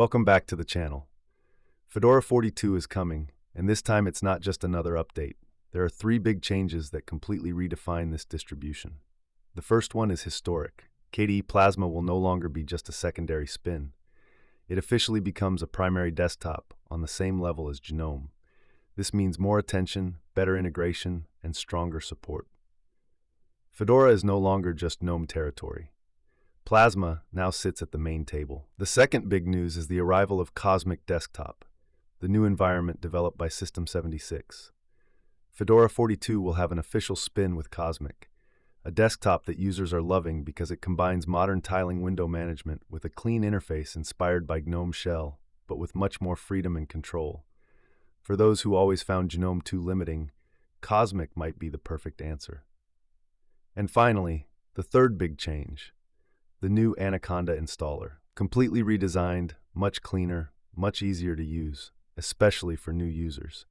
Welcome back to the channel. Fedora 42 is coming, and this time it's not just another update. There are three big changes that completely redefine this distribution. The first one is historic. KDE Plasma will no longer be just a secondary spin. It officially becomes a primary desktop on the same level as GNOME. This means more attention, better integration, and stronger support. Fedora is no longer just GNOME territory. Plasma now sits at the main table. The second big news is the arrival of Cosmic Desktop, the new environment developed by System 76. Fedora 42 will have an official spin with Cosmic, a desktop that users are loving because it combines modern tiling window management with a clean interface inspired by GNOME Shell, but with much more freedom and control. For those who always found GNOME too limiting, Cosmic might be the perfect answer. And finally, the third big change. The new Anaconda installer, completely redesigned, much cleaner, much easier to use, especially for new users.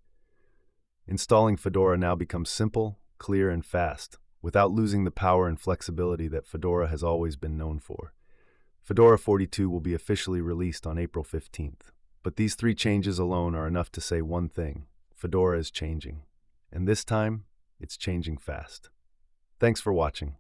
Installing Fedora now becomes simple, clear, and fast, without losing the power and flexibility that Fedora has always been known for. Fedora 42 will be officially released on April 15th, but these three changes alone are enough to say one thing: Fedora is changing. And this time, it's changing fast. Thanks for watching.